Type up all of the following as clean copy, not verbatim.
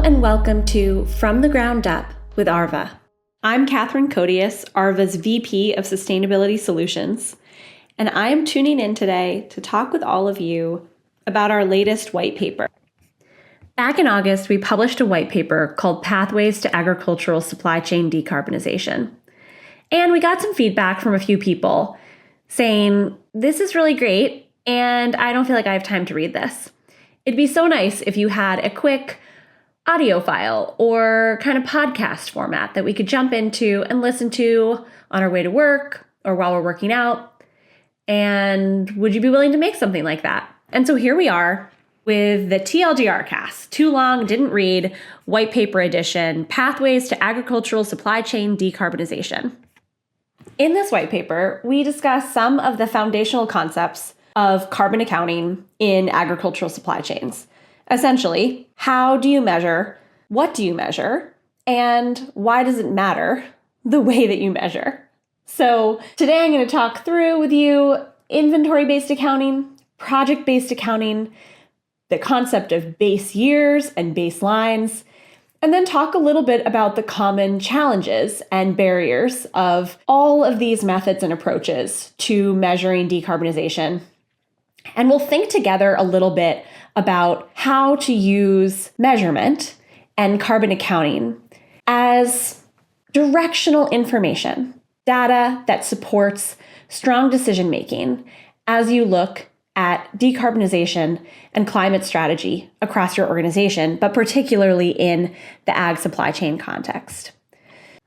and welcome to From the Ground Up with Arva. I'm Catherine Codius, Arva's VP of Sustainability Solutions, and I am tuning in today to talk with all of you about our latest white paper. Back in August, we published a white paper called Pathways to Agricultural Supply Chain Decarbonization. And we got some feedback from a few people saying, this is really great, and I don't feel like I have time to read this. It'd be so nice if you had a quick audio file or kind of podcast format that we could jump into and listen to on our way to work or while we're working out. And would you be willing to make something like that? And so here we are with the TLDR cast, Too Long, Didn't Read, White Paper Edition, Pathways to Agricultural Supply Chain Decarbonization. In this white paper, we discuss some of the foundational concepts of carbon accounting in agricultural supply chains. Essentially, how do you measure, what do you measure, and why does it matter the way that you measure? So today I'm going to talk through with you inventory-based accounting, project-based accounting, the concept of base years and baselines, and then talk a little bit about the common challenges and barriers of all of these methods and approaches to measuring decarbonization. And we'll think together a little bit about how to use measurement and carbon accounting as directional information, data that supports strong decision-making as you look at decarbonization and climate strategy across your organization, but particularly in the ag supply chain context.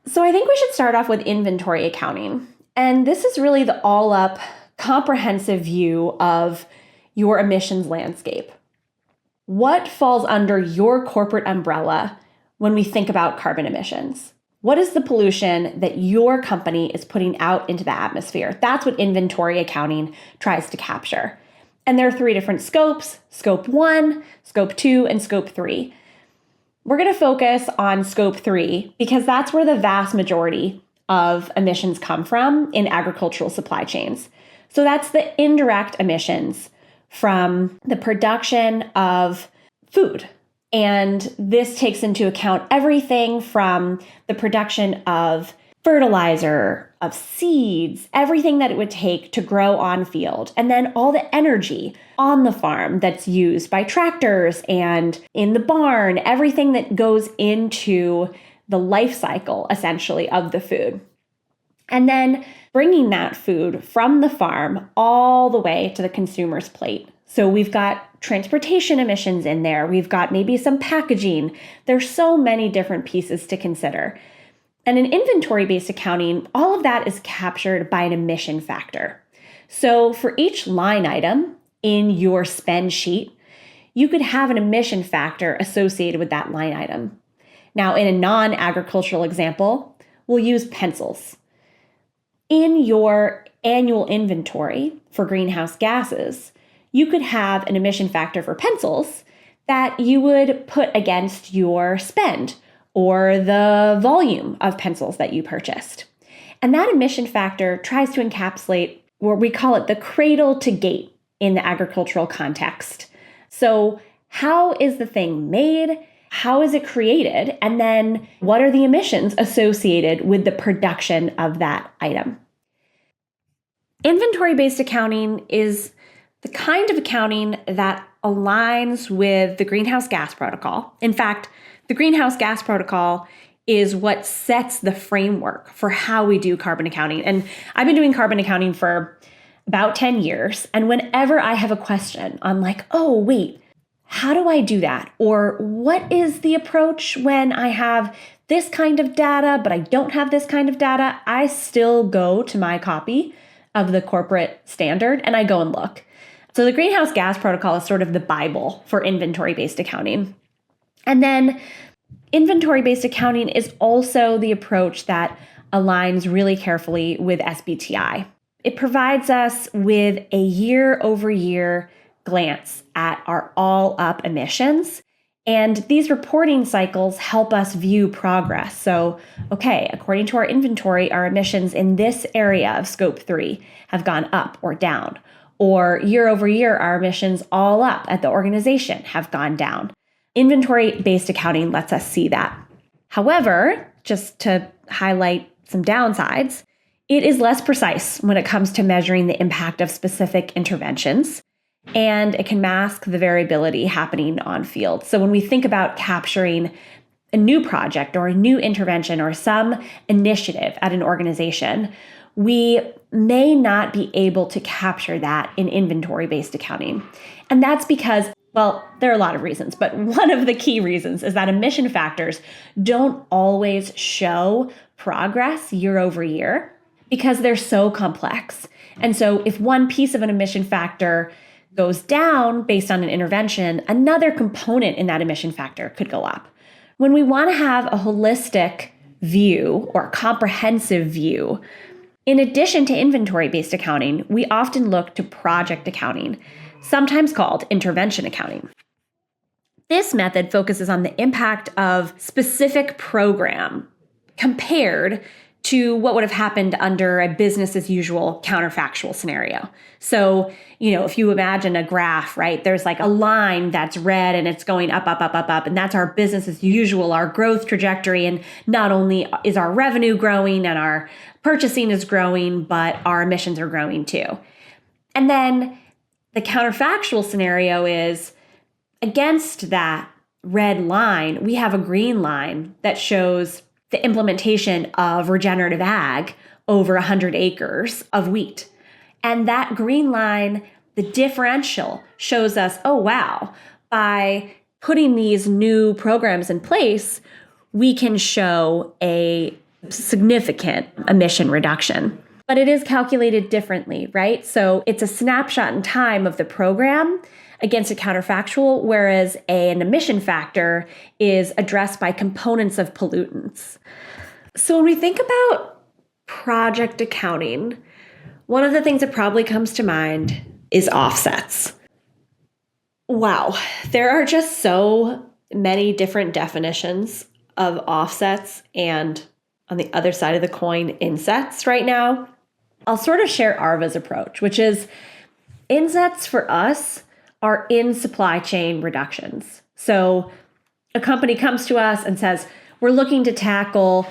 So I think we should start off with inventory accounting. And this is really the all-up comprehensive view of your emissions landscape. What falls under your corporate umbrella when we think about carbon emissions? What is the pollution that your company is putting out into the atmosphere? That's what inventory accounting tries to capture. And there are 3 different scopes: Scope 1, Scope 2, and Scope 3. We're going to focus on Scope 3 because that's where the vast majority of emissions come from in agricultural supply chains. So that's the indirect emissions from the production of food. And this takes into account everything from the production of fertilizer, of seeds, everything that it would take to grow on field, and then all the energy on the farm that's used by tractors and in the barn, everything that goes into the life cycle, essentially, of the food. And then bringing that food from the farm all the way to the consumer's plate. So we've got transportation emissions in there. We've got maybe some packaging. There's so many different pieces to consider. And in inventory-based accounting, all of that is captured by an emission factor. So for each line item in your spend sheet, you could have an emission factor associated with that line item. Now, in a non-agricultural example, we'll use pencils. In your annual inventory for greenhouse gases, you could have an emission factor for pencils that you would put against your spend or the volume of pencils that you purchased. And that emission factor tries to encapsulate what we call it the cradle to gate in the agricultural context. So how is the thing made? How is it created? And then what are the emissions associated with the production of that item? Inventory-based accounting is the kind of accounting that aligns with the greenhouse gas protocol. In fact, the greenhouse gas protocol is what sets the framework for how we do carbon accounting. And I've been doing carbon accounting for about 10 years. And whenever I have a question on like, oh, wait, how do I do that? Or what is the approach when I have this kind of data, but I don't have this kind of data? I still go to my copy of the corporate standard and I go and look. So the greenhouse gas protocol is sort of the Bible for inventory-based accounting. And then inventory-based accounting is also the approach that aligns really carefully with SBTI. It provides us with a year-over-year glance at our all-up emissions. And these reporting cycles help us view progress. So, okay, according to our inventory, our emissions in this area of Scope 3 have gone up or down. Or year over year, our emissions all up at the organization have gone down. Inventory-based accounting lets us see that. However, just to highlight some downsides, it is less precise when it comes to measuring the impact of specific interventions, and it can mask the variability happening on field. So when we think about capturing a new project or a new intervention or some initiative at an organization, we may not be able to capture that in inventory-based accounting. And that's because, well, there are a lot of reasons, but one of the key reasons is that emission factors don't always show progress year over year because they're so complex. And so if one piece of an emission factor goes down based on an intervention, another component in that emission factor could go up. When we want to have a holistic view or a comprehensive view, in addition to inventory-based accounting, we often look to project accounting, sometimes called intervention accounting. This method focuses on the impact of specific program compared to what would have happened under a business as usual counterfactual scenario. So, if you imagine a graph, right, there's like a line that's red and it's going up, up, up, up, up, and that's our business as usual, our growth trajectory. And not only is our revenue growing and our purchasing is growing, but our emissions are growing too. And then the counterfactual scenario is against that red line, we have a green line that shows the implementation of regenerative ag over 100 acres of wheat. And that green line, the differential shows us, oh, wow, by putting these new programs in place, we can show a significant emission reduction. But it is calculated differently, right? So it's a snapshot in time of the program against a counterfactual, whereas an emission factor is addressed by components of pollutants. So when we think about project accounting, one of the things that probably comes to mind is offsets. Wow, there are just so many different definitions of offsets and, on the other side of the coin, insets right now. I'll sort of share Arva's approach, which is insets for us are in supply chain reductions. So a company comes to us and says, we're looking to tackle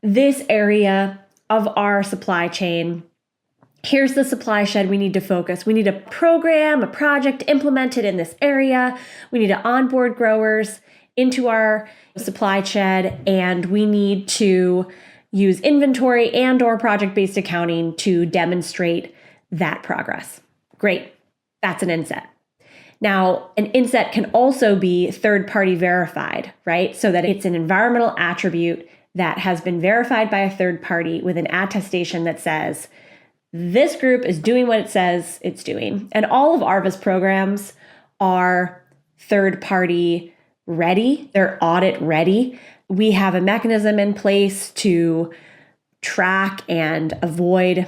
this area of our supply chain. Here's the supply shed we need to focus. We need a program, a project implemented in this area. We need to onboard growers into our supply shed, and we need to use inventory and or project-based accounting to demonstrate that progress. Great. That's an inset. Now, an inset can also be third-party verified, right? So that it's an environmental attribute that has been verified by a third party with an attestation that says, this group is doing what it says it's doing. And all of Arva's programs are third-party ready. They're audit ready. We have a mechanism in place to track and avoid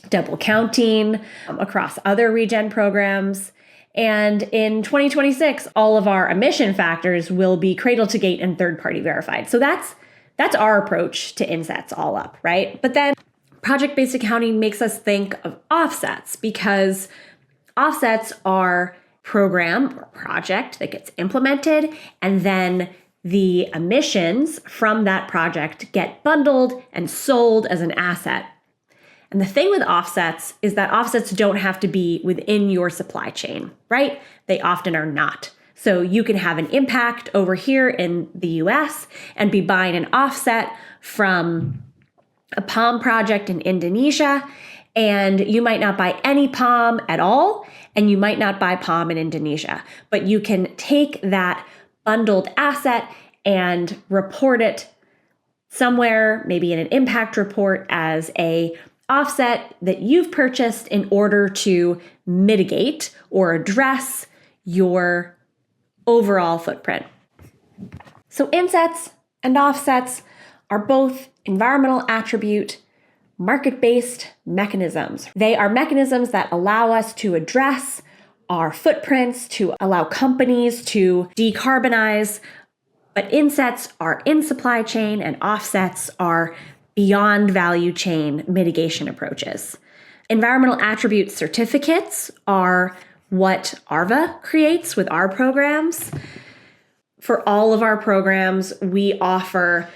double counting across other regen programs. And in 2026, all of our emission factors will be cradle to gate and third-party verified. So that's our approach to insets all up, right? But then project-based accounting makes us think of offsets, because offsets are program or project that gets implemented, and then the emissions from that project get bundled and sold as an asset. And the thing with offsets is that offsets don't have to be within your supply chain, right? They often are not. So you can have an impact over here in the US and be buying an offset from a palm project in Indonesia, and you might not buy any palm at all, and you might not buy palm in Indonesia, but you can take that bundled asset and report it somewhere, maybe in an impact report, as a offset that you've purchased in order to mitigate or address your overall footprint. So insets and offsets are both environmental attribute, market-based mechanisms. They are mechanisms that allow us to address our footprints, to allow companies to decarbonize, but insets are in supply chain and offsets are beyond value chain mitigation approaches. Environmental attribute certificates are what Arva creates with our programs. for all of our programs, we offer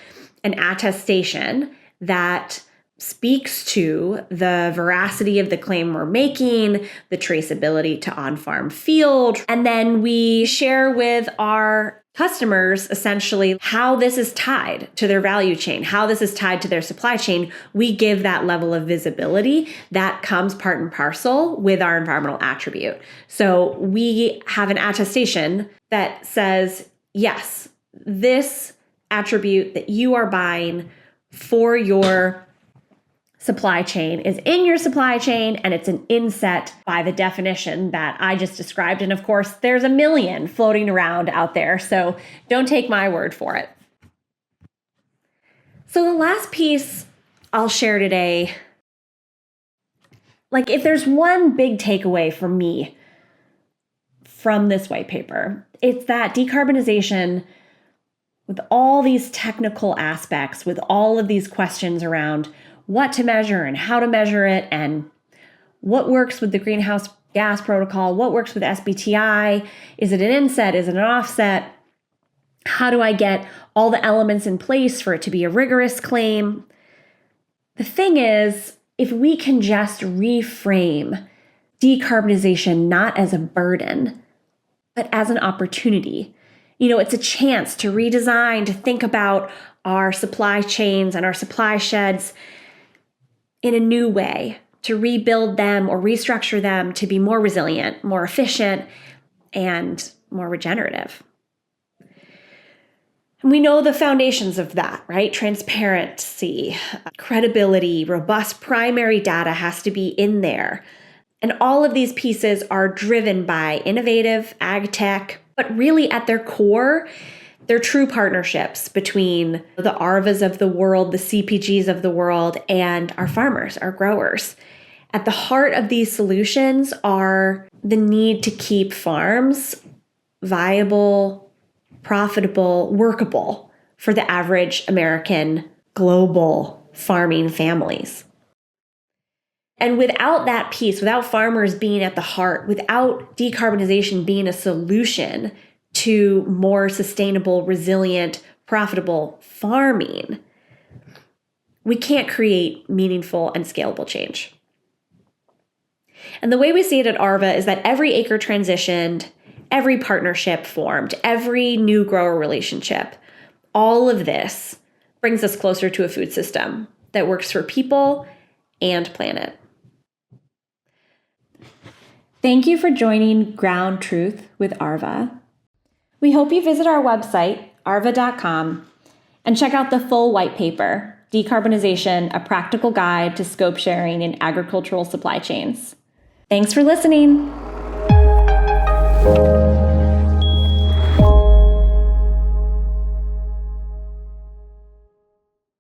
an attestation that speaks to the veracity of the claim we're making, the traceability to on-farm field, and then we share with our customers essentially how this is tied to their value chain, how this is tied to their supply chain. We give that level of visibility that comes part and parcel with our environmental attribute. So we have an attestation that says, yes, this attribute that you are buying for your supply chain is in your supply chain, and it's an inset by the definition that I just described. And of course, there's a million floating around out there, so don't take my word for it. So the last piece I'll share today, if there's one big takeaway for me from this white paper, it's that decarbonization, with all these technical aspects, with all of these questions around what to measure and how to measure it, and what works with the greenhouse gas protocol, what works with SBTI, is it an inset, is it an offset? How do I get all the elements in place for it to be a rigorous claim? The thing is, if we can just reframe decarbonization not as a burden, but as an opportunity, it's a chance to redesign, to think about our supply chains and our supply sheds in a new way, to rebuild them or restructure them to be more resilient, more efficient, and more regenerative. And we know the foundations of that, right? Transparency, credibility, robust primary data has to be in there. And all of these pieces are driven by innovative ag tech, but really at their core, they're true partnerships between the Arvas of the world, the CPGs of the world, and our farmers, our growers. At the heart of these solutions are the need to keep farms viable, profitable, workable for the average American global farming families. And without that piece, without farmers being at the heart, without decarbonization being a solution to more sustainable, resilient, profitable farming, we can't create meaningful and scalable change. And the way we see it at Arva is that every acre transitioned, every partnership formed, every new grower relationship, all of this brings us closer to a food system that works for people and planet. Thank you for joining Ground Truth with Arva. We hope you visit our website, arva.com, and check out the full white paper, Decarbonization, a Practical Guide to Scope Sharing in Agricultural Supply Chains. Thanks for listening.